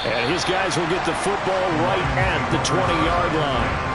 And his guys will get the football right at the 20-yard line.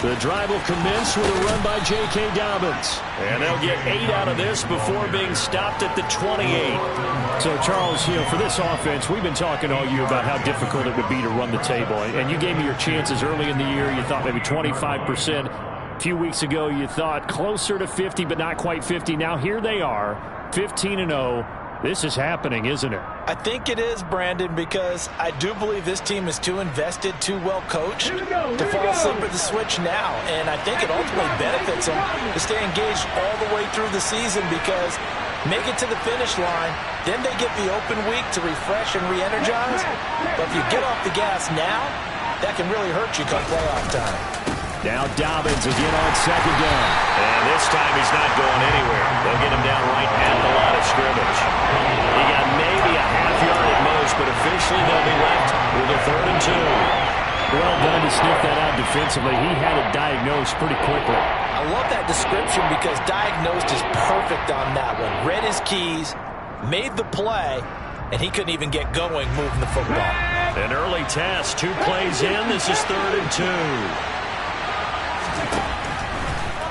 The drive will commence with a run by J.K. Dobbins. And they'll get 8 out of this before being stopped at the 28. So, Charles, for this offense, we've been talking all year about how difficult it would be to run the table. And you gave me your chances early in the year. You thought maybe 25%. A few weeks ago, you thought closer to 50, but not quite 50. Now here they are, 15-0. This is happening, isn't it? I think it is, Brandon, because I do believe this team is too invested, too well coached to fall asleep at the switch now. And I think it ultimately benefits them to stay engaged all the way through the season because make it to the finish line, then they get the open week to refresh and re-energize. But if you get off the gas now, that can really hurt you come playoff time. Now Dobbins again on second down. And this time he's not going anywhere. They'll get him down right at the line of scrimmage. He got maybe a half yard at most, but officially they'll be left with a 3rd and 2. Well done to sniff that out defensively. He had it diagnosed pretty quickly. I love that description because diagnosed is perfect on that one. Read his keys, made the play, and he couldn't even get going moving the football. An early test, 2 plays in. This is 3rd and 2.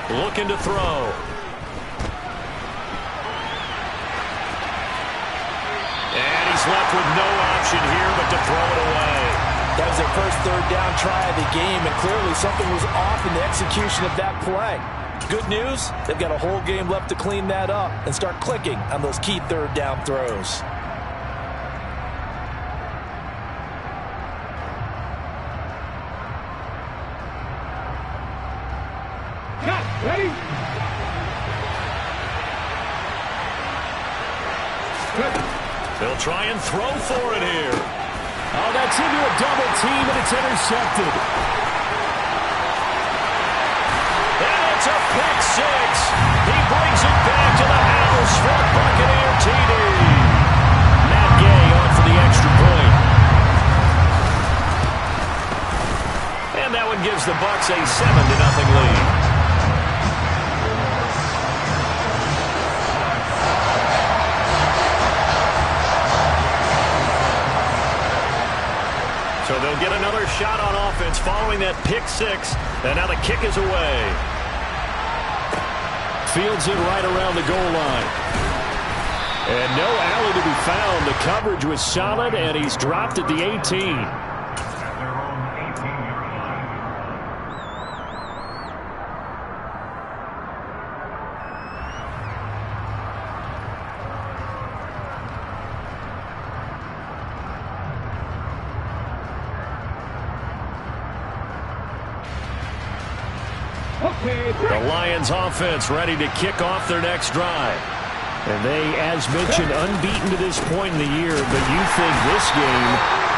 Looking to throw. And he's left with no option here but to throw it away. That was their first 3rd down try of the game, and clearly something was off in the execution of that play. Good news, they've got a whole game left to clean that up and start clicking on those key 3rd down throws. Ready? They'll try and throw for it here. Oh, that's into a double team, and it's intercepted. And it's a pick 6. He brings it back to the house for a Buccaneer TD. Matt Gay on for the extra point. And that one gives the Bucs a 7-0 lead. So they'll get another shot on offense following that pick 6. And now the kick is away. Fields it right around the goal line. And no alley to be found. The coverage was solid, and he's dropped at the 18. The Lions offense ready to kick off their next drive. And they, as mentioned, unbeaten to this point in the year, but you think this game,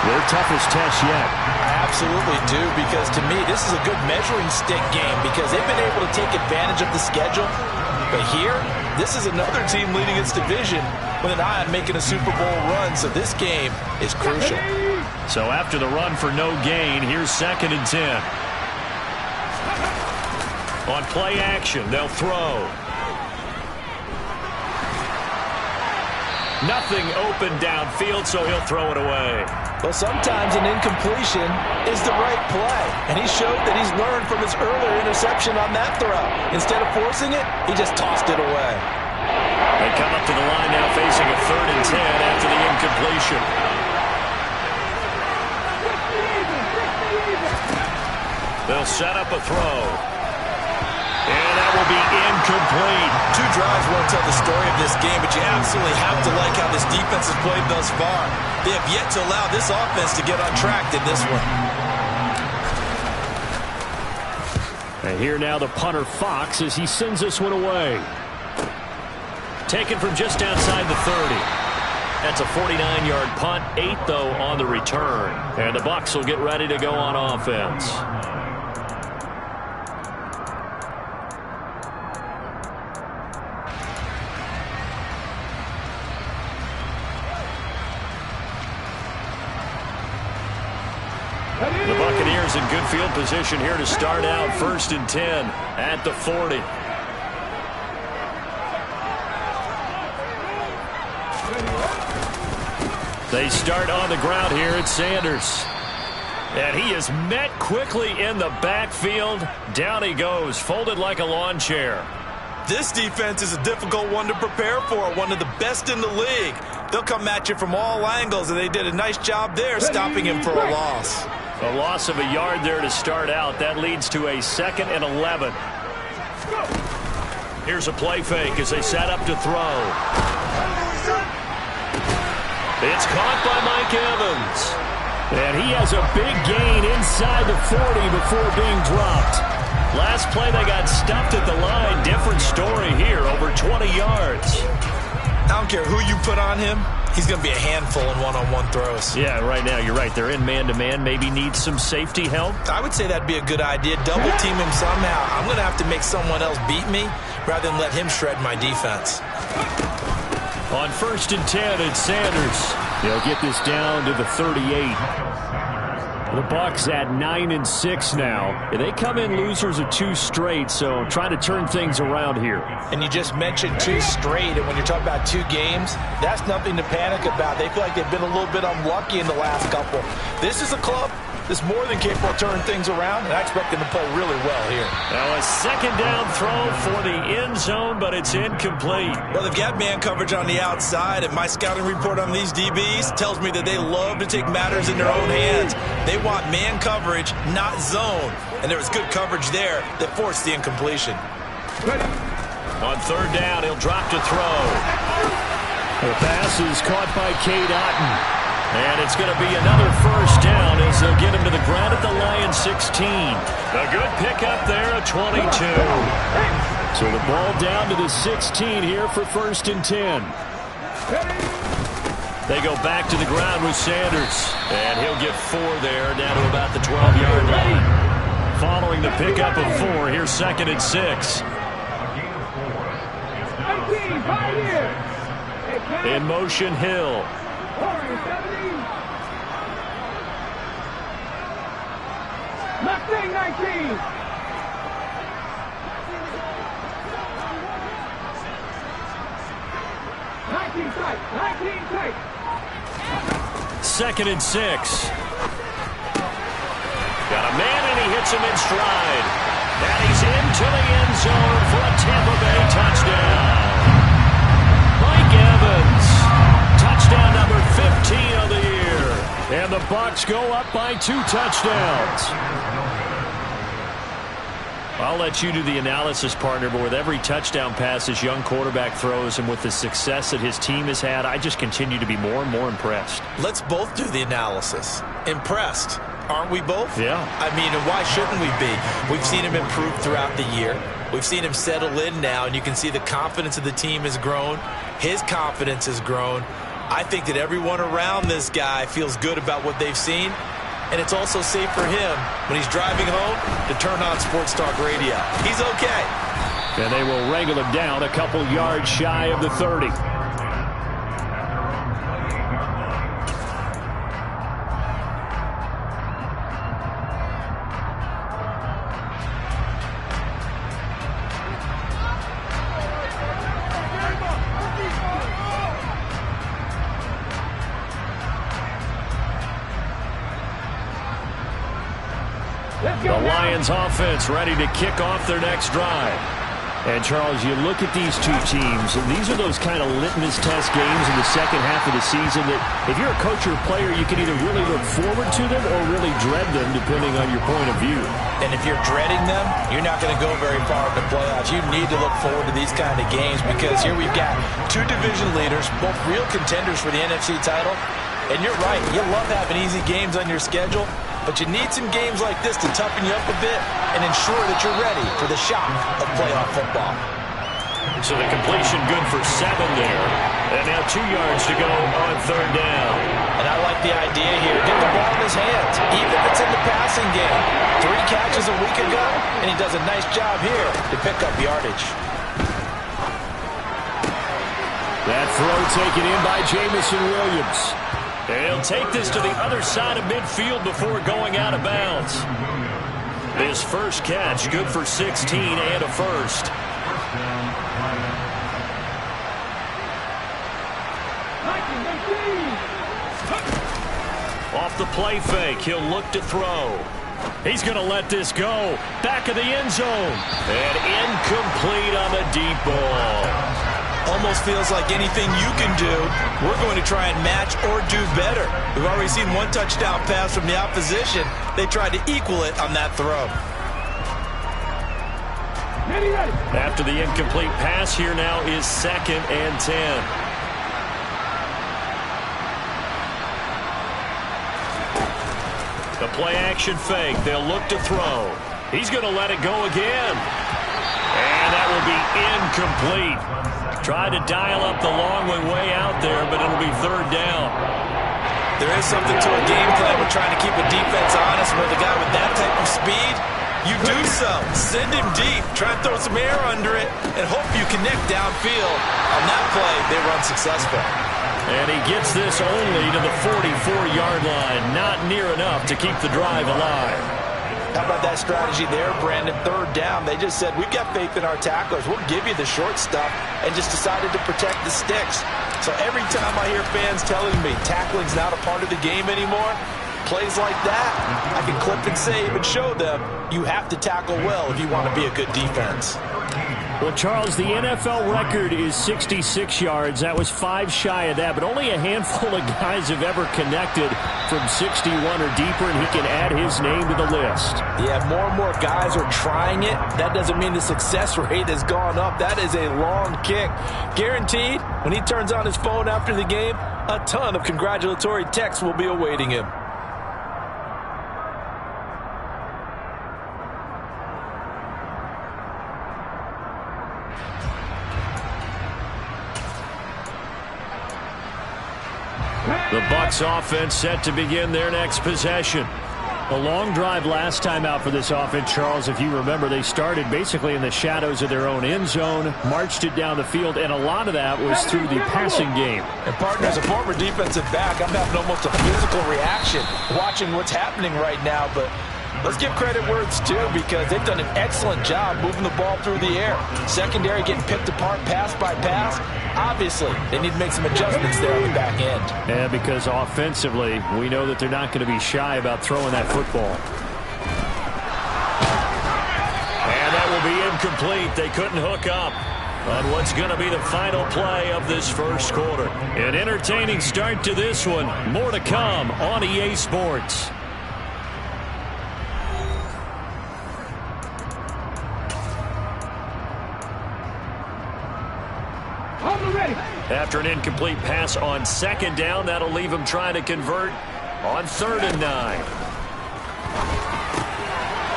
their toughest test yet? I absolutely do, because to me, this is a good measuring stick game because they've been able to take advantage of the schedule. But here, this is another team leading its division with an eye on making a Super Bowl run, so this game is crucial. So after the run for no gain, here's 2nd and 10. On play action, they'll throw. Nothing open downfield, so he'll throw it away. Well, sometimes an incompletion is the right play, and he showed that he's learned from his earlier interception on that throw. Instead of forcing it, he just tossed it away. They come up to the line now facing a 3rd and 10 after the incompletion. They'll set up a throw. And that will be incomplete. 2 drives won't tell the story of this game, but you absolutely have to like how this defense has played thus far. They have yet to allow this offense to get on track in this one. And here now the punter Fox as he sends this one away. Taken from just outside the 30. That's a 49-yard punt, 8 though on the return. And the Bucs will get ready to go on offense. The Buccaneers in good field position here to start out 1st and 10 at the 40. They start on the ground here at Sanders. And he is met quickly in the backfield. Down he goes, folded like a lawn chair. This defense is a difficult one to prepare for, one of the best in the league. They'll come at you from all angles, and they did a nice job there stopping him for a loss. A loss of a yard there to start out. That leads to a 2nd and 11. Here's a play fake as they set up to throw. It's caught by Mike Evans. And he has a big gain inside the 40 before being dropped. Last play they got stuffed at the line. Different story here, over 20 yards. I don't care who you put on him. He's going to be a handful in one-on-one throws. Yeah, right now, you're right. They're in man-to-man. Maybe needs some safety help. I would say that'd be a good idea. Double team him somehow. I'm going to have to make someone else beat me rather than let him shred my defense. On 1st and 10, it's Sanders. They'll get this down to the 38. The Bucs at 9-6 now. They come in losers of 2 straight, so trying to turn things around here. And you just mentioned 2 straight, and when you're talking about 2 games, that's nothing to panic about. They feel like they've been a little bit unlucky in the last couple. This is a club that's more than capable of turning things around, and I expect them to play really well here. Now a 2nd down throw for the end zone, but it's incomplete. Well, they've got man coverage on the outside, and my scouting report on these DBs tells me that they love to take matters in their own hands. They want man coverage, not zone. And there was good coverage there that forced the incompletion. On 3rd down, he'll drop to throw. The pass is caught by Cade Otton. And it's going to be another 1st down as they'll get him to the ground at the Lions 16. A good pickup there, a 22. So the ball down to the 16 here for 1st and 10. They go back to the ground with Sanders. And he'll get 4 there, down to about the 12-yard line. Following the pickup of 4, here's 2nd and 6. In motion, Hill. Mustang 19. 19 tight. 19 tight. 2nd and 6. Got a man, and he hits him in stride. And he's into the end zone for a Tampa Bay touchdown. Mike Evans. Touchdown number 15 of the year. And the Bucs go up by 2 touchdowns. I'll let you do the analysis, partner, but with every touchdown pass his young quarterback throws and with the success that his team has had, I just continue to be more and more impressed. Let's both do the analysis. Impressed. Aren't we both? Yeah. I mean, and why shouldn't we be? We've seen him improve throughout the year. We've seen him settle in now, and you can see the confidence of the team has grown. His confidence has grown. I think that everyone around this guy feels good about what they've seen. And it's also safe for him when he's driving home to turn on Sports Talk Radio. He's okay. And they will wrangle him down a couple yards shy of the 30. The Lions offense ready to kick off their next drive. And, Charles, you look at these 2 teams, and these are those kind of litmus test games in the second half of the season that if you're a coach or a player, you can either really look forward to them or really dread them, depending on your point of view. And if you're dreading them, you're not going to go very far in the playoffs. You need to look forward to these kind of games because here we've got 2 division leaders, both real contenders for the NFC title. And you're right, you love having easy games on your schedule. But you need some games like this to toughen you up a bit and ensure that you're ready for the shock of playoff football. So the completion good for 7 there. And now 2 yards to go on 3rd down. And I like the idea here. Get the ball in his hands, even if it's in the passing game. 3 catches a week ago, and he does a nice job here to pick up yardage. That throw taken in by Jamison Williams. And he'll take this to the other side of midfield before going out of bounds. His first catch, good for 16 and a first. Off the play fake, he'll look to throw. He's going to let this go. Back of the end zone. And incomplete on the deep ball. Almost feels like anything you can do, we're going to try and match or do better. We've already seen 1 touchdown pass from the opposition. They tried to equal it on that throw. After the incomplete pass, here now is 2nd and 10. The play action fake. They'll look to throw. He's going to let it go again. And that will be incomplete. Tried to dial up the long way out there, but it'll be 3rd down. There is something to a game plan. We're trying to keep a defense honest with a guy with that type of speed. You do so. Send him deep. Try and throw some air under it and hope you connect downfield. On that play, they run successful. And he gets this only to the 44-yard line. Not near enough to keep the drive alive. How about that strategy there, Brandon? 3rd down. They just said, we've got faith in our tacklers. We'll give you the short stuff, and just decided to protect the sticks. So every time I hear fans telling me tackling's not a part of the game anymore, plays like that, I can clip and save and show them you have to tackle well if you want to be a good defense. Well, Charles, the NFL record is 66 yards. That was 5 shy of that, but only a handful of guys have ever connected from 61 or deeper, and he can add his name to the list. Yeah, more and more guys are trying it. That doesn't mean the success rate has gone up. That is a long kick. Guaranteed, when he turns on his phone after the game, a ton of congratulatory texts will be awaiting him. The Bucs offense set to begin their next possession. A long drive last time out for this offense, Charles. If you remember, they started basically in the shadows of their own end zone, marched it down the field, and a lot of that was through the passing game. And partner, as a former defensive back, I'm having almost a physical reaction watching what's happening right now, but let's give credit where it's due, because they've done an excellent job moving the ball through the air. Secondary getting picked apart pass by pass. Obviously, they need to make some adjustments there on the back end. Yeah, because offensively, we know that they're not going to be shy about throwing that football. And that will be incomplete. They couldn't hook up on what's going to be the final play of this first quarter. An entertaining start to this one. More to come on EA Sports. After an incomplete pass on 2nd down, that'll leave him trying to convert on 3rd and 9.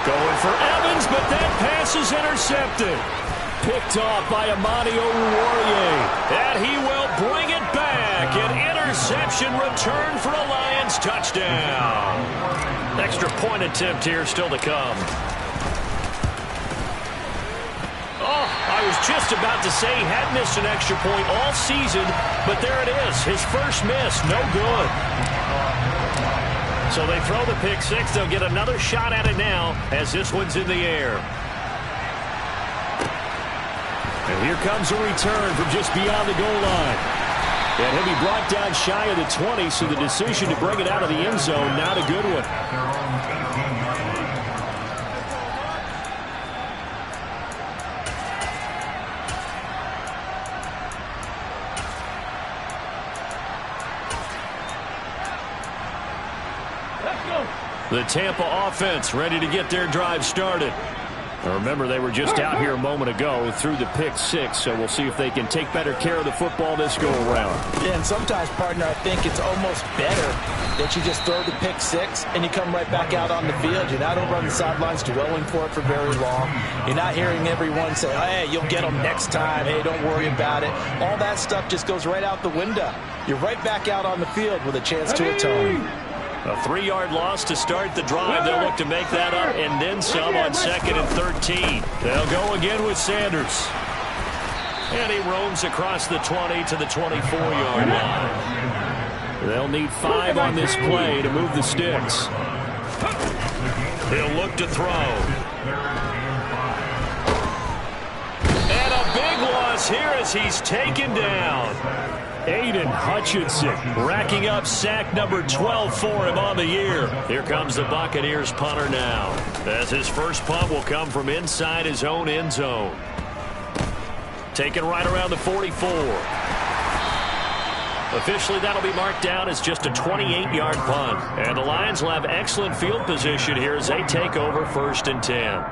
Going for Evans, but that pass is intercepted. Picked off by Amani Oruwariye. And he will bring it back. An interception return for a Lions touchdown. Extra point attempt here still to come. Oh, I was just about to say he had missed an extra point all season, but there it is. His first miss, no good. So they throw the pick six. They'll get another shot at it now as this one's in the air. And here comes a return from just beyond the goal line. And he'll be brought down shy of the 20, so the decision to bring it out of the end zone, not a good one. The Tampa offense ready to get their drive started. Remember, they were just out here a moment ago through the pick six, so we'll see if they can take better care of the football this go-around. Yeah, and sometimes, partner, I think it's almost better that you just throw the pick six and you come right back out on the field. You're not over on the sidelines dwelling for it for very long. You're not hearing everyone say, hey, you'll get them next time. Hey, don't worry about it. All that stuff just goes right out the window. You're right back out on the field with a chance to atone. A 3-yard loss to start the drive. They'll look to make that up and then some on 2nd and 13. They'll go again with Sanders. And he roams across the 20 to the 24-yard line. They'll need 5 on this play to move the sticks. He'll look to throw. And a big loss here as he's taken down. Aiden Hutchinson racking up sack number 12 for him on the year. Here comes the Buccaneers punter now, as his first punt will come from inside his own end zone. Taken right around the 44. Officially, that'll be marked down as just a 28-yard punt. And the Lions will have excellent field position here as they take over 1st and 10.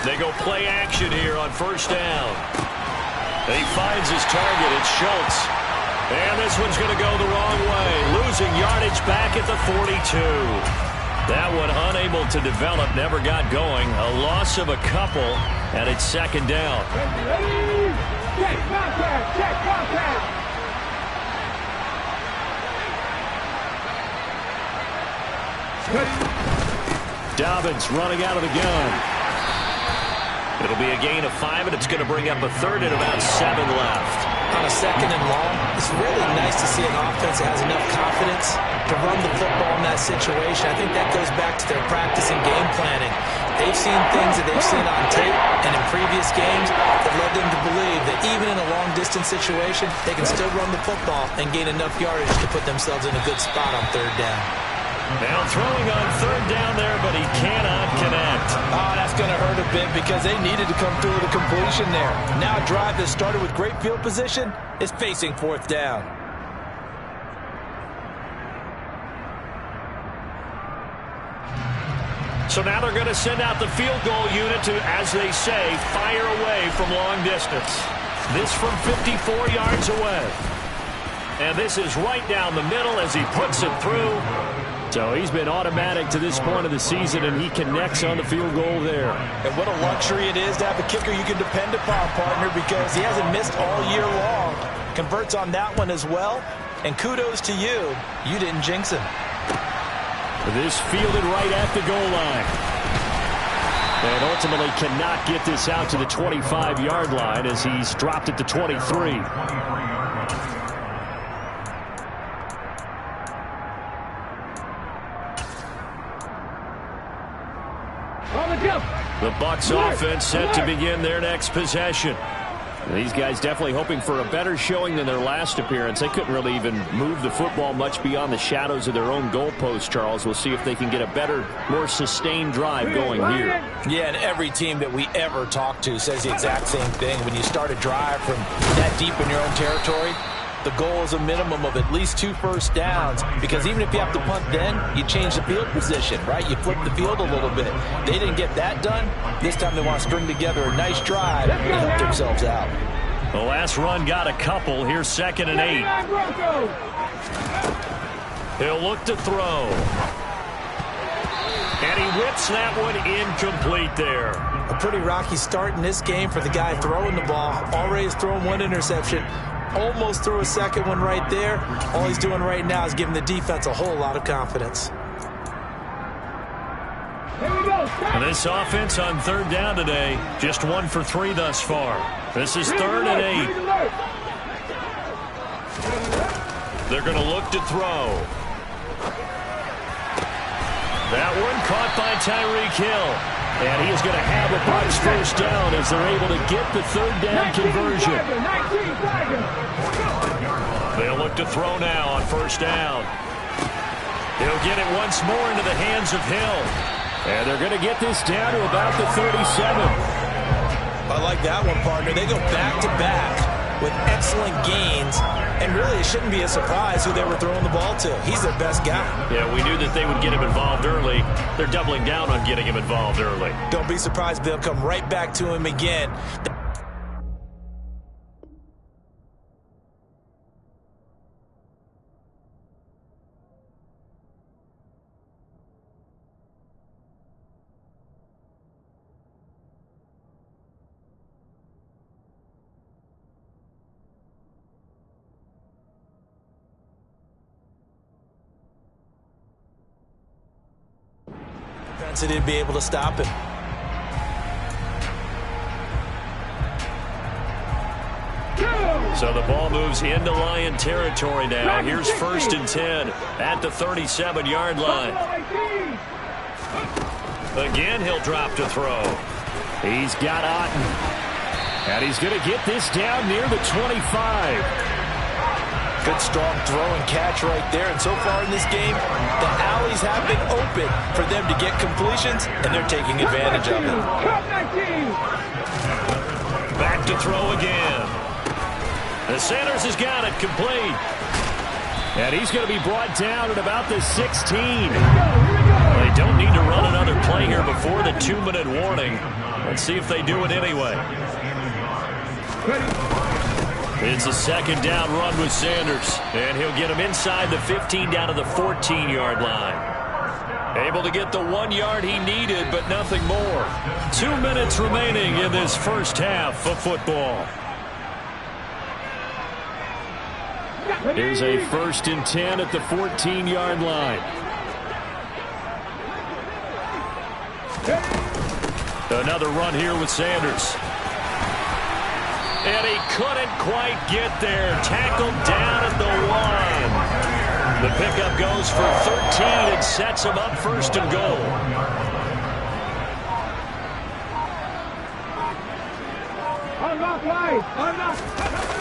They go play action here on 1st down. He finds his target. It's Schultz. And this one's going to go the wrong way. Losing yardage back at the 42. That one unable to develop. Never got going. A loss of a couple. And it's 2nd down. Check contact. Check contact. Dobbins running out of the gun. It'll be a gain of 5, and it's going to bring up a 3rd and about 7 left. On a 2nd and long, it's really nice to see an offense that has enough confidence to run the football in that situation. I think that goes back to their practice and game planning. They've seen things that they've seen on tape and in previous games that led them to believe that even in a long-distance situation, they can still run the football and gain enough yardage to put themselves in a good spot on 3rd down. Now throwing on 3rd down there, but he cannot connect. Oh, that's going to hurt a bit because they needed to come through with a completion there. Now a drive that started with great field position is facing 4th down. So now they're going to send out the field goal unit to, as they say, fire away from long distance. This from 54 yards away. And this is right down the middle as he puts it through. So he's been automatic to this point of the season, and he connects on the field goal there. And what a luxury it is to have a kicker you can depend upon, partner, because he hasn't missed all year long. Converts on that one as well. And kudos to you. You didn't jinx him. This fielded right at the goal line. And ultimately cannot get this out to the 25-yard line as he's dropped it to 23. The Bucs offense set to begin their next possession. These guys definitely hoping for a better showing than their last appearance. They couldn't really even move the football much beyond the shadows of their own goalpost, Charles. We'll see if they can get a better, more sustained drive going here. Yeah, and every team that we ever talk to says the exact same thing. When you start a drive from that deep in your own territory, the goal is a minimum of at least 2 first downs, because even if you have to punt then, you change the field position, right? You flip the field a little bit. They didn't get that done. This time they want to string together a nice drive and help themselves out. The last run got a couple. Here's 2nd and 8. He'll look to throw. And he whips that one incomplete there. A pretty rocky start in this game for the guy throwing the ball. Already has thrown 1 interception. Almost threw a 2nd one right there. All he's doing right now is giving the defense a whole lot of confidence. And this offense on 3rd down today, just 1 for 3 thus far. This is 3rd and 8. They're going to look to throw. That one caught by Tyreek Hill. And he is going to have a Bucs first down as they're able to get the 3rd down conversion. They'll look to throw now on 1st down. He'll get it once more into the hands of Hill. And they're going to get this down to about the 37. I like that one, partner. They go back-to-back with excellent gains, and really it shouldn't be a surprise who they were throwing the ball to. He's their best guy. Yeah, we knew that they would get him involved early. They're doubling down on getting him involved early. Don't be surprised they'll come right back to him again. Propensity to be able to stop him. So the ball moves into Lion territory now. Here's 1st and 10 at the 37-yard line. Again, he'll drop to throw. He's got Otten. And he's going to get this down near the 25. Good strong throw and catch right there. And so far in this game, the alleys have been open for them to get completions, and they're taking advantage of it. Back to throw again. The Sanders has got it complete. And he's going to be brought down at about the 16. They don't need to run another play here before the 2-minute warning. Let's see if they do it anyway. It's a 2nd down run with Sanders, and he'll get him inside the 15 down to the 14-yard line. Able to get the 1 yard he needed, but nothing more. 2 minutes remaining in this first half of football. Here's a 1st and 10 at the 14-yard line. Another run here with Sanders. And he couldn't quite get there. Tackled down at the 1. The pickup goes for 13 and sets him up 1st and goal.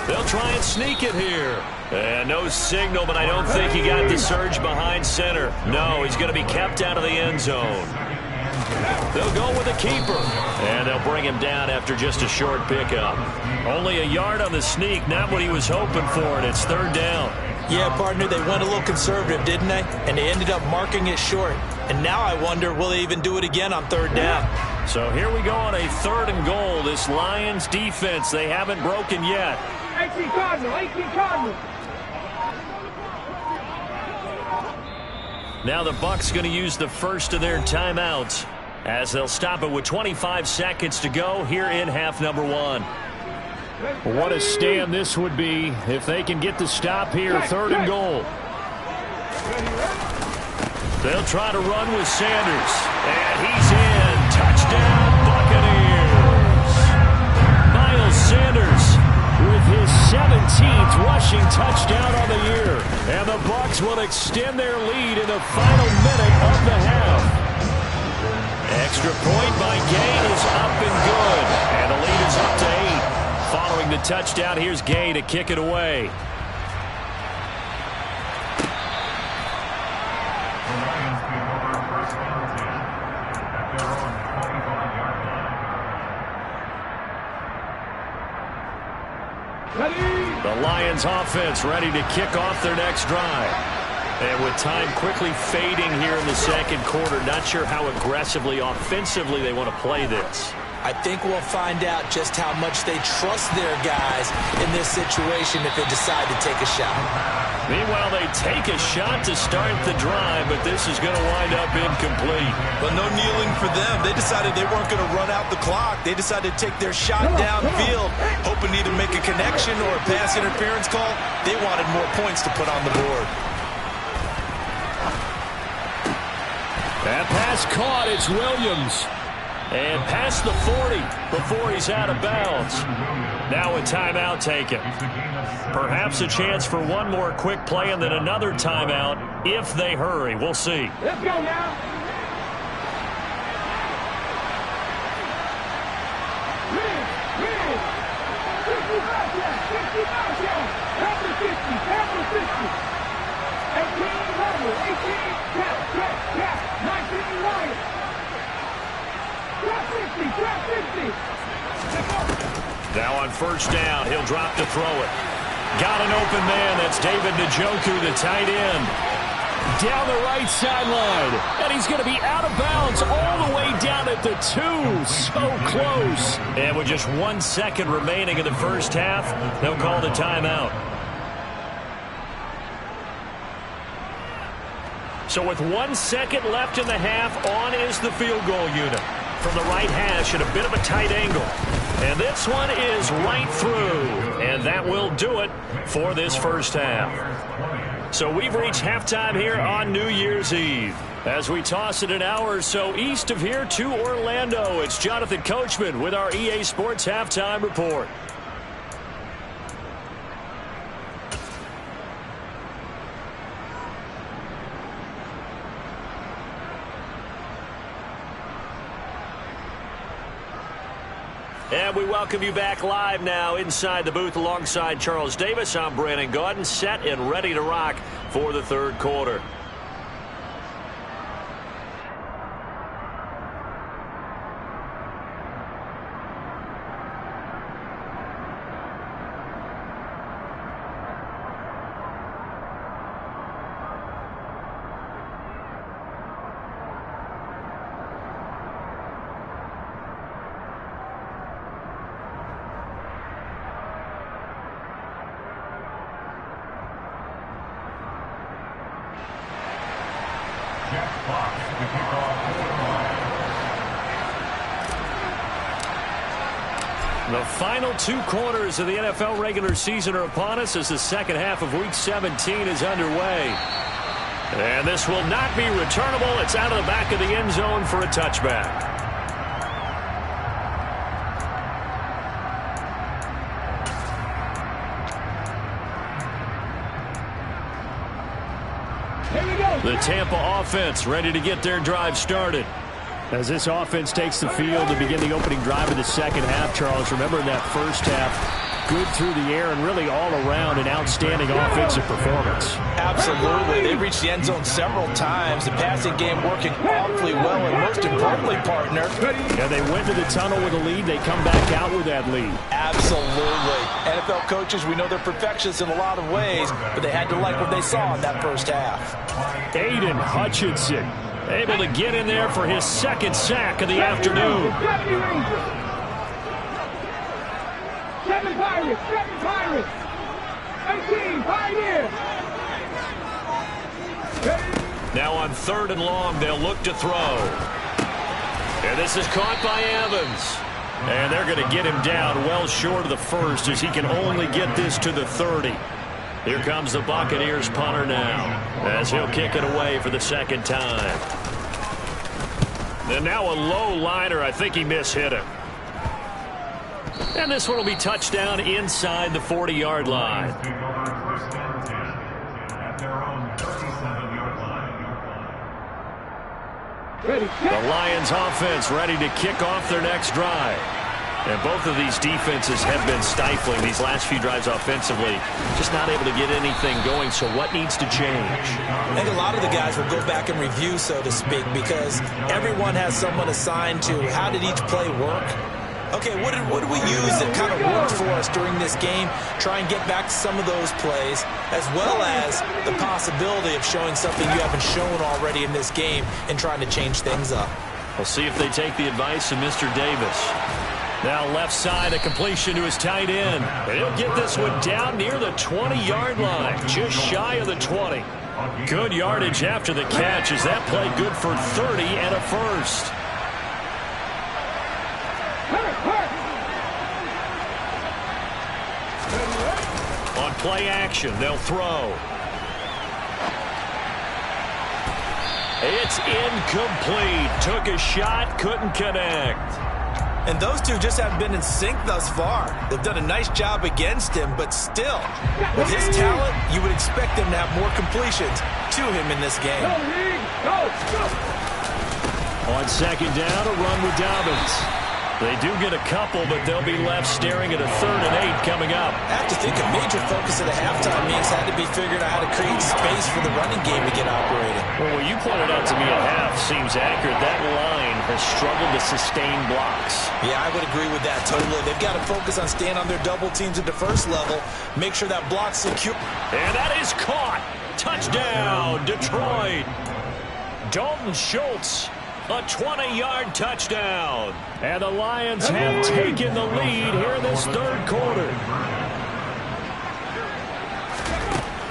They'll try and sneak it here. And no signal, but I don't think he got the surge behind center. No, he's going to be kept out of the end zone. They'll go with a keeper. And they'll bring him down after just a short pickup. Only a yard on the sneak, not what he was hoping for, and it's 3rd down. Yeah, partner, they went a little conservative, didn't they? And they ended up marking it short. And now I wonder, will they even do it again on 3rd down? So here we go on a 3rd and goal. This Lions defense, they haven't broken yet. 18 Cardinals. Now the Bucs going to use the first of their timeouts as they'll stop it with 25 seconds to go here in half number 1. What a stand this would be if they can get the stop here. 3rd and goal. They'll try to run with Sanders. And he's in. Touchdown, Buccaneers. Miles Sanders with his 17th rushing touchdown on the year. And the Bucs will extend their lead in the final minute of the half. Extra point by Gay is up and good. And the lead is up to 8. Following the touchdown, here's Gay to kick it away. The Lions offense ready to kick off their next drive. And with time quickly fading here in the 2nd quarter, not sure how aggressively, offensively they want to play this. I think we'll find out just how much they trust their guys in this situation if they decide to take a shot. Meanwhile, they take a shot to start the drive, but this is going to wind up incomplete. But no kneeling for them. They decided they weren't going to run out the clock. They decided to take their shot downfield, hoping to either make a connection or a pass interference call. They wanted more points to put on the board. That pass caught. It's Williams. And past the 40 before he's out of bounds. Now a timeout taken. Perhaps a chance for one more quick play and then another timeout if they hurry. We'll see. Let's go now. Now on first down, he'll drop to throw it. Got an open man. That's David Njoku, the tight end. Down the right sideline. And he's going to be out of bounds all the way down at the 2. So close. And with just 1 second remaining in the first half, they'll call the timeout. So with 1 second left in the half, on is the field goal unit. From the right hash at a bit of a tight angle. And this one is right through. And that will do it for this first half. So we've reached halftime here on New Year's Eve. As we toss it an hour or so east of here to Orlando, it's Jonathan Coachman with our EA Sports Halftime Report. And we welcome you back live now inside the booth alongside Charles Davis. I'm Brandon Gaudin, set and ready to rock for the third quarter. The final 2 quarters of the NFL regular season are upon us as the second half of Week 17 is underway. And this will not be returnable. It's out of the back of the end zone for a touchback. The Tampa offense ready to get their drive started. As this offense takes the field to begin the opening drive of the second half, Charles, remember in that first half, good through the air and really all around an outstanding offensive performance. Absolutely. They reached the end zone several times. The passing game working awfully well, and most importantly, partner. Yeah, they went to the tunnel with a lead. They come back out with that lead. Absolutely. NFL coaches, we know they're perfectionists in a lot of ways, but they had to like what they saw in that first half. Aiden Hutchinson able to get in there for his second sack of the afternoon. 7 Pirates, 18, Pioneers. Now on 3rd and long, they'll look to throw. And this is caught by Evans. And they're going to get him down well short of the first as he can only get this to the 30. Here comes the Buccaneers punter now as he'll kick it away for the second time. And now a low liner. I think he mishit him. And this one will be touchdown inside the 40-yard line. The Lions offense ready to kick off their next drive. And both of these defenses have been stifling these last few drives offensively. Just not able to get anything going, so what needs to change? I think a lot of the guys will go back and review, so to speak, because everyone has someone assigned to how did each play work. Okay, what did we use that kind of worked for us during this game? Try and get back to some of those plays, as well as the possibility of showing something you haven't shown already in this game and trying to change things up. We'll see if they take the advice of Mr. Davis. Now left side, a completion to his tight end. And he'll get this one down near the 20-yard line, just shy of the 20. Good yardage after the catch as that play good for 30 and a first. On play action, they'll throw. It's incomplete. Took a shot, couldn't connect. And those two just haven't been in sync thus far. They've done a nice job against him, but still, with his talent, you would expect him to have more completions to him in this game. On second down, a run with Dobbins. They do get a couple, but they'll be left staring at a 3rd and 8 coming up. I have to think a major focus of the halftime meetings had to be figuring out how to create space for the running game to get operating. Well, what you pointed out to me at half seems accurate. That line has struggled to sustain blocks. Yeah, I would agree with that totally. They've got to focus on staying on their double teams at the first level, make sure that block's secure. And that is caught. Touchdown, Detroit. Dalton Schultz. A 20-yard touchdown. And the Lions have taken the lead here in this 3rd quarter.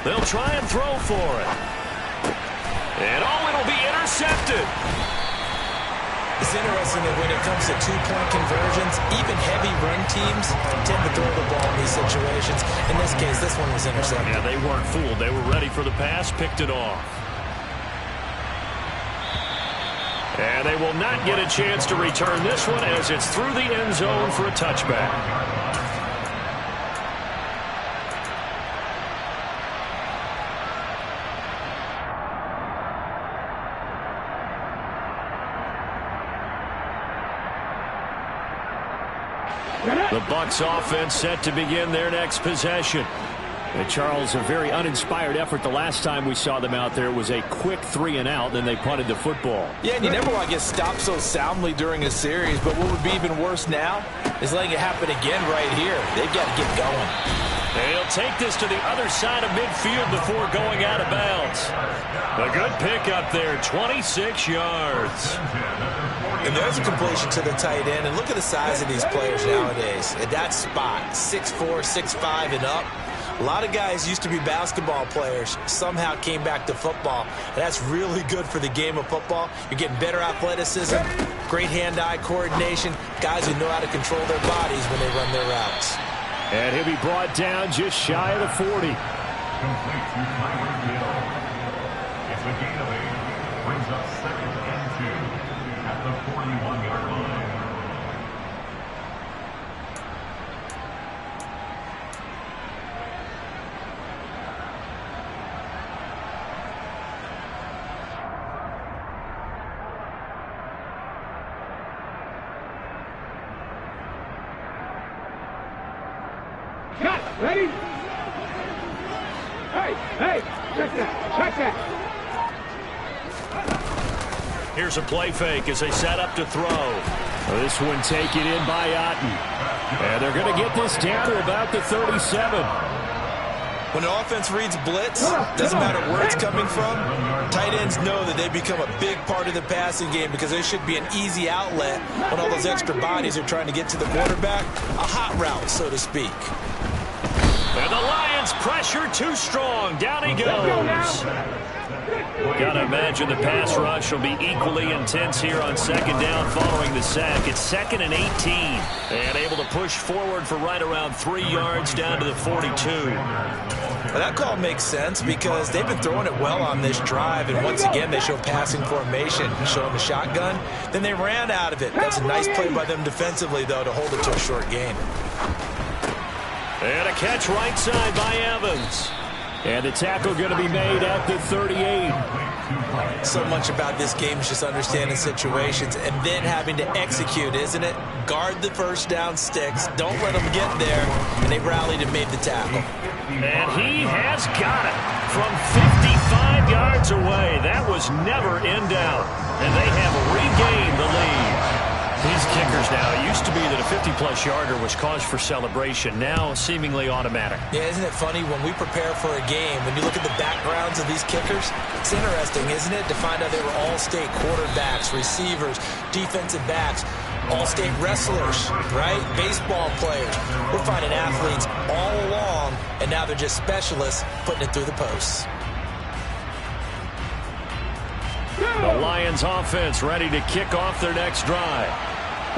They'll try and throw for it. And it'll be intercepted. It's interesting that when it comes to two-point conversions, even heavy run teams tend to throw the ball in these situations. In this case, this one was intercepted. Yeah, they weren't fooled. They were ready for the pass, picked it off. And they will not get a chance to return this one as it's through the end zone for a touchback. The Bucs offense set to begin their next possession. And Charles, a very uninspired effort the last time we saw them out there. It was a quick 3 and out, then they punted the football. Yeah, and you never want to get stopped so soundly during a series, but what would be even worse now is letting it happen again right here. They've got to get going. They'll take this to the other side of midfield before going out of bounds. A good pickup there, 26 yards. And there's a completion to the tight end, and look at the size of these players nowadays. At that spot, 6'4", 6'5", and up. A lot of guys used to be basketball players, somehow came back to football. And that's really good for the game of football. You're getting better athleticism, great hand-eye coordination, guys who know how to control their bodies when they run their routes. And he'll be brought down just shy of the 40. Complete to Tyler Gill. It's a gain of 8. Brings up 2nd and 2 at the 41-yard line. Cut. Ready? Hey, check that. Here's a play fake as they set up to throw. This one taken in by Otten. And they're going to get this down to about the 37. When an offense reads blitz, doesn't matter where it's coming from, tight ends know that they become a big part of the passing game because there should be an easy outlet when all those extra bodies are trying to get to the quarterback. A hot route, so to speak. And the Lions pressure too strong. Down he goes. Gotta imagine the pass rush will be equally intense here on 2nd down following the sack. It's 2nd and 18. And able to push forward for right around 3 yards down to the 42. Well, that call makes sense because they've been throwing it well on this drive, and once again they show passing formation, showing the shotgun. Then they ran out of it. That's a nice play by them defensively, though, to hold it to a short gain. And a catch right side by Evans. And the tackle going to be made at the 38. So much about this game is just understanding situations and then having to execute, isn't it? Guard the first down sticks. Don't let them get there. And they rallied and made the tackle. And he has got it from 55 yards away. That was never in doubt. And they have regained the lead. These kickers now, it used to be that a 50-plus yarder was cause for celebration. Now, seemingly automatic. Yeah, isn't it funny? When we prepare for a game, when you look at the backgrounds of these kickers, it's interesting, isn't it, to find out they were all-state quarterbacks, receivers, defensive backs, all-state wrestlers, right? Baseball players. We're finding athletes all along, and now they're just specialists putting it through the posts. The Lions offense ready to kick off their next drive.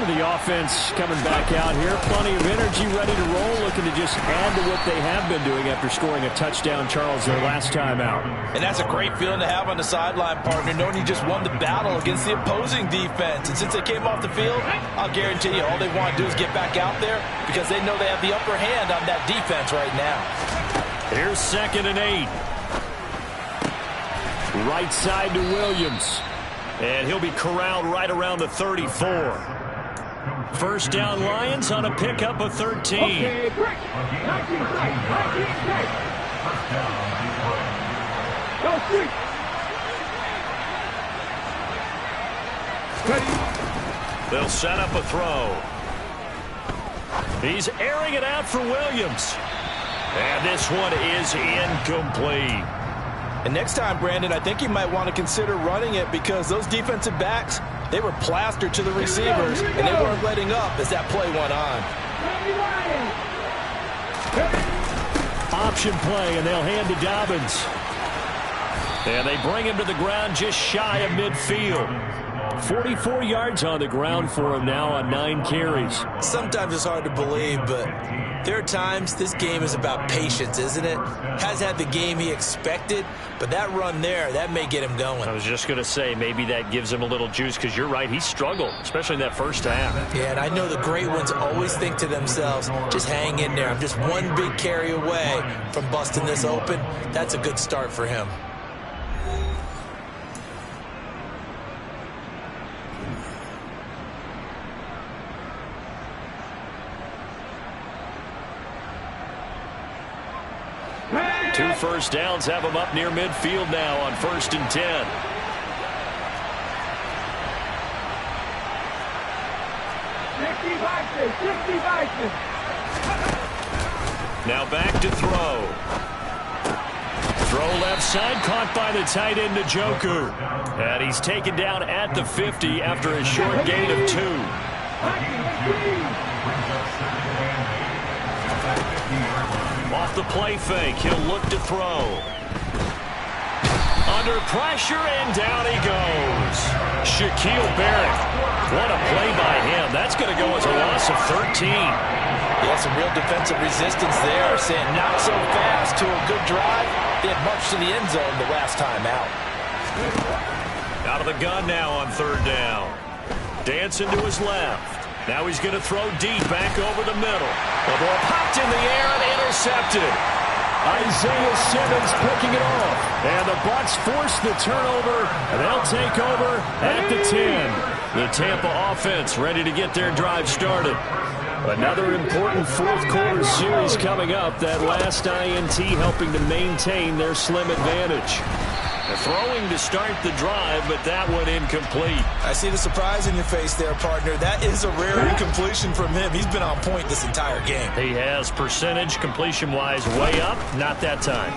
The offense coming back out here. Plenty of energy, ready to roll, looking to just add to what they have been doing after scoring a touchdown, Charles, their last time out. And that's a great feeling to have on the sideline, partner, knowing you just won the battle against the opposing defense. And since they came off the field, I'll guarantee you all they want to do is get back out there because they know they have the upper hand on that defense right now. Here's 2nd and 8. Right side to Williams. And he'll be corralled right around the 34. First down Lions on a pickup of 13. Okay, quick. 19 strike. First down, Detroit. Go street. Ready. They'll set up a throw. He's airing it out for Williams. And this one is incomplete. And next time, Brandon, I think you might want to consider running it because those defensive backs, they were plastered to the receivers, and they weren't letting up as that play went on. Option play, and they'll hand to Dobbins. And they bring him to the ground just shy of midfield. 44 yards on the ground for him now on 9 carries. Sometimes it's hard to believe, but there are times this game is about patience, isn't it? Has had the game he expected, but that run there, that may get him going. I was just going to say, maybe that gives him a little juice because you're right, he struggled, especially in that first half. Yeah, and I know the great ones always think to themselves, just hang in there. I'm just one big carry away from busting this open. That's a good start for him. Two first downs have him up near midfield now on 1st and 10. Now back to throw. Throw left side, caught by the tight end Njoku. And he's taken down at the 50 after a short gain of 2. Off the play fake, he'll look to throw. Under pressure, and down he goes. Shaquille Barrett. What a play by him. That's going to go as a loss of 13. Yeah, some real defensive resistance there. Saying not so fast to a good drive. They had much to the end zone the last time out. Out of the gun now on 3rd down. Dancing to his left. Now he's going to throw deep back over the middle. The ball popped in the air and intercepted. Isaiah Simmons picking it off. And the Bucs force the turnover, and they'll take over at the 10. The Tampa offense ready to get their drive started. Another important 4th quarter series coming up. That last INT helping to maintain their slim advantage. Throwing to start the drive, but that one incomplete. I see the surprise in your face there, partner. That is a rare incompletion from him. He's been on point this entire game. He has percentage completion-wise way up. Not that time.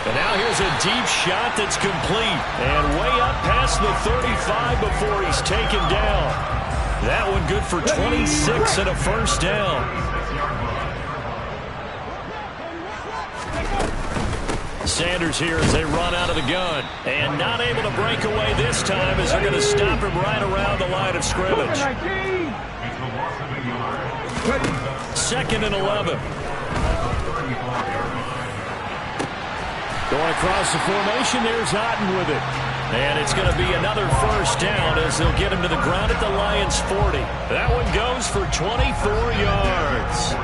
And now here's a deep shot that's complete. And way up past the 35 before he's taken down. That one good for 26 and a first down. Sanders here as they run out of the gun. And not able to break away this time as they're going to stop him right around the line of scrimmage. 2nd and 11. Going across the formation, there's Otten with it. And it's going to be another first down as they'll get him to the ground at the Lions' 40. That one goes for 24 yards.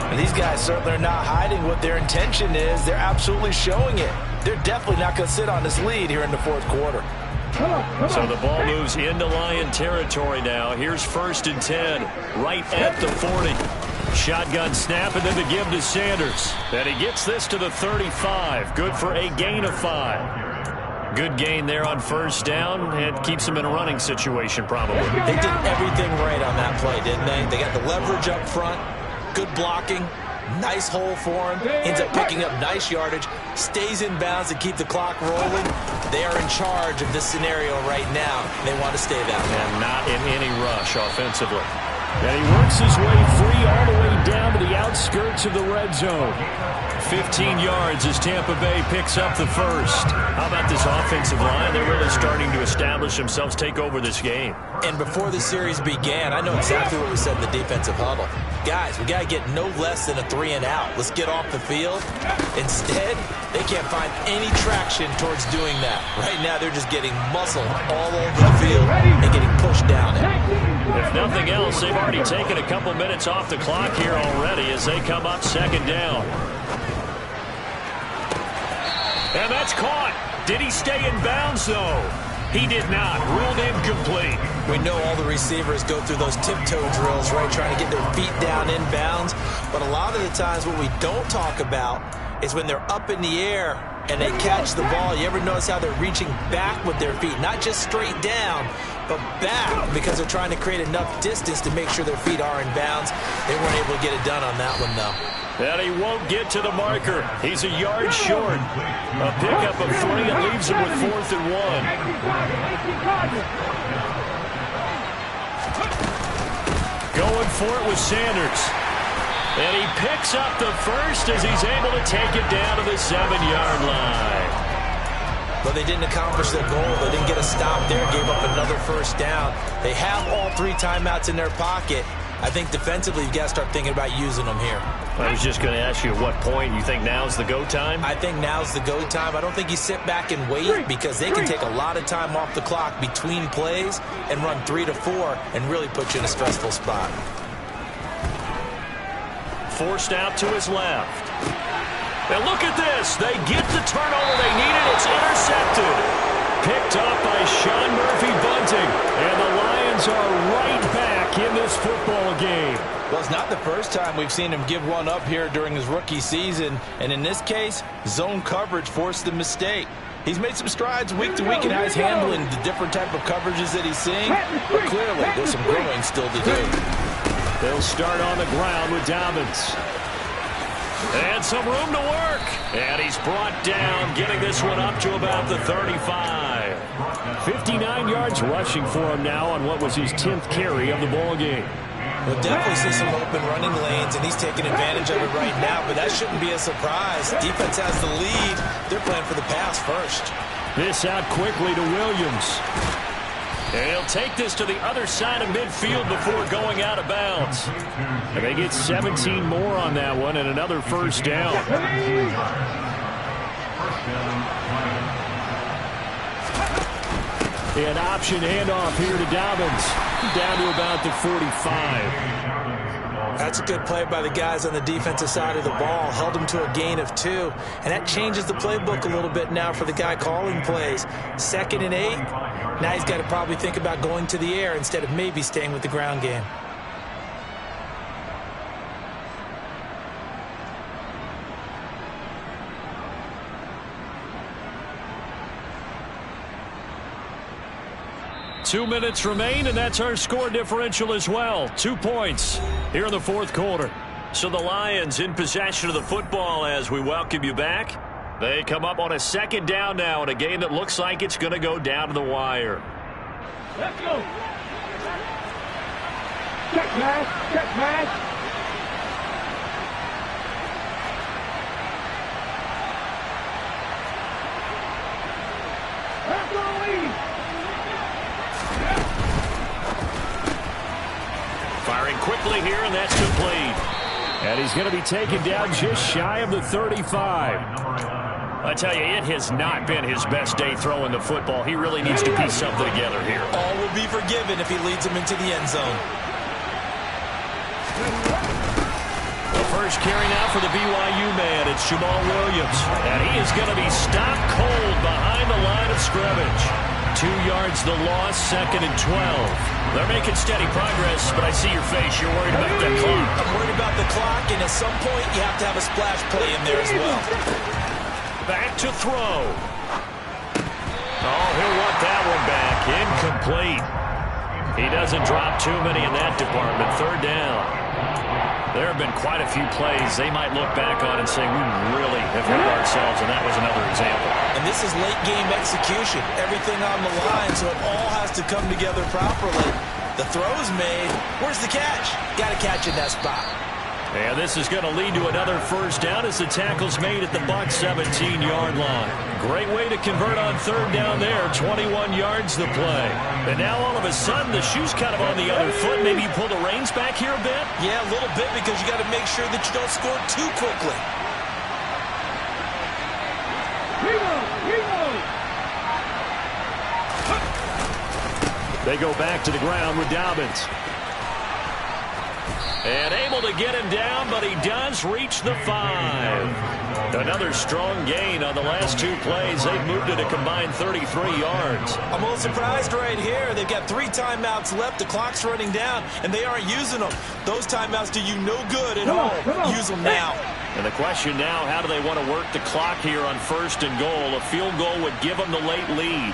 And these guys certainly are not hiding what their intention is. They're absolutely showing it. They're definitely not going to sit on this lead here in the 4th quarter. So the ball moves into Lion territory now. Here's 1st and 10, right at the 40. Shotgun snap and then the give to Sanders. And he gets this to the 35. Good for a gain of 5. Good gain there on 1st down. It keeps them in a running situation probably. They did everything right on that play, didn't they? They got the leverage up front. Good blocking, nice hole for him, ends up picking up nice yardage, stays in bounds to keep the clock rolling. They are in charge of this scenario right now. They want to stay that way. And not in any rush offensively. And he works his way free all the way down to the outskirts of the red zone. 15 yards as Tampa Bay picks up the first. How about this offensive line? They're really starting to establish themselves, take over this game. And before the series began, I know exactly what we said in the defensive huddle. Guys, we got to get no less than a 3-and-out. Let's get off the field. Instead, they can't find any traction towards doing that. Right now, they're just getting muscled all over the field and getting pushed down it. If nothing else, they've already taken a couple minutes off the clock here already as they come up 2nd down. And that's caught. Did he stay in bounds, though? He did not. Ruled incomplete. We know all the receivers go through those tiptoe drills, right, trying to get their feet down inbounds. But a lot of the times what we don't talk about is when they're up in the air and they catch the ball. You ever notice how they're reaching back with their feet? Not just straight down, but back, because they're trying to create enough distance to make sure their feet are in bounds. They weren't able to get it done on that one, though. And he won't get to the marker. He's a yard short. A pickup of 3 and leaves him with 4th and 1. Going for it with Sanders. And he picks up the first as he's able to take it down to the 7-yard line. But they didn't accomplish their goal. They didn't get a stop there, gave up another first down. They have all 3 timeouts in their pocket. I think defensively, you've got to start thinking about using them here. I was just going to ask you at what point you think now's the go time? I think now's the go time. I don't think you sit back and wait, because they can take a lot of time off the clock between plays and run 3 to 4 and really put you in a stressful spot. Forced out to his left. And look at this. They get the turnover they needed. It's intercepted. Picked up by Sean Murphy-Bunting. And the Lions are right back in this football game. Well, it's not the first time we've seen him give one up here during his rookie season. And in this case, zone coverage forced the mistake. He's made some strides week to week in how he's handling the different type of coverages that he's seeing. But clearly, there's some growing still to do. They'll start on the ground with Dobbins. And some room to work. And he's brought down, getting this one up to about the 35. 59 yards rushing for him now on what was his 10th carry of the ball game. We'll definitely see some open running lanes, and he's taking advantage of it right now, but that shouldn't be a surprise. Defense has the lead. They're playing for the pass first. This out quickly to Williams. And he'll take this to the other side of midfield before going out of bounds. And they get 17 more on that one and another first down. An option handoff here to Dobbins. Down to about the 45. That's a good play by the guys on the defensive side of the ball. Held him to a gain of 2. And that changes the playbook a little bit now for the guy calling plays. 2nd and 8. Now he's got to probably think about going to the air instead of maybe staying with the ground game. Two minutes remain, and that's our score differential as well. 2 points here in the fourth quarter. So the Lions in possession of the football as we welcome you back. They come up on a 2nd down now in a game that looks like it's going to go down to the wire. Let's go. Check pass. Check pass. Let's go, lead. Firing quickly here, and that's complete. And he's going to be taken down just shy of the 35. I tell you, it has not been his best day throwing the football. He really needs to piece something together here. All will be forgiven if he leads him into the end zone. The first carry now for the BYU man. It's Jamal Williams. And he is going to be stopped cold behind the line of scrimmage. 2 yards the loss, 2nd and 12. They're making steady progress, but I see your face. You're worried about that clock. I'm worried about the clock, and at some point you have to have a splash play in there as well. Back to throw. Oh, he'll want that one back. Incomplete. He doesn't drop too many in that department. 3rd down. There have been quite a few plays they might look back on and say, we really have hurt ourselves, and that was another example. And this is late game execution. Everything on the line, so it all has to come together properly. The throw's made. Where's the catch? Got to catch in that spot. And this is going to lead to another first down as the tackle's made at the Bucs 17-yard line. Great way to convert on 3rd down there. 21 yards the play. And now all of a sudden the shoe's kind of on the other foot. Maybe you pull the reins back here a bit? Yeah, a little bit, because you got to make sure that you don't score too quickly. They go back to the ground with Dobbins. And able to get him down, but he does reach the 5. Another strong gain on the last 2 plays. They've moved it a combined 33 yards. I'm a little surprised right here. They've got 3 timeouts left. The clock's running down, and they aren't using them. Those timeouts do you no good at home. Use them now. And the question now, how do they want to work the clock here on 1st and goal? A field goal would give them the late lead.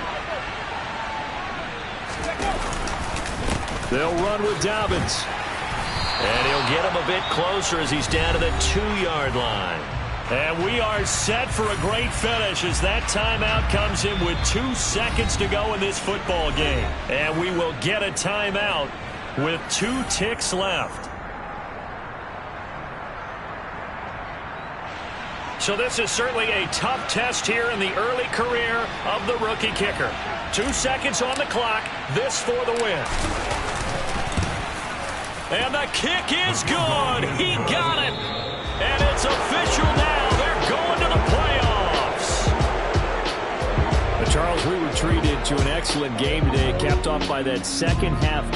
They'll run with Dobbins. And he'll get him a bit closer as he's down to the 2-yard line. And we are set for a great finish as that timeout comes in with 2 seconds to go in this football game. And we will get a timeout with 2 ticks left. So this is certainly a tough test here in the early career of the rookie kicker. 2 seconds on the clock. This for the win. And the kick is good. He got it. And it's official now. They're going to the playoffs. But Charles, we were treated to an excellent game today, capped off by that second half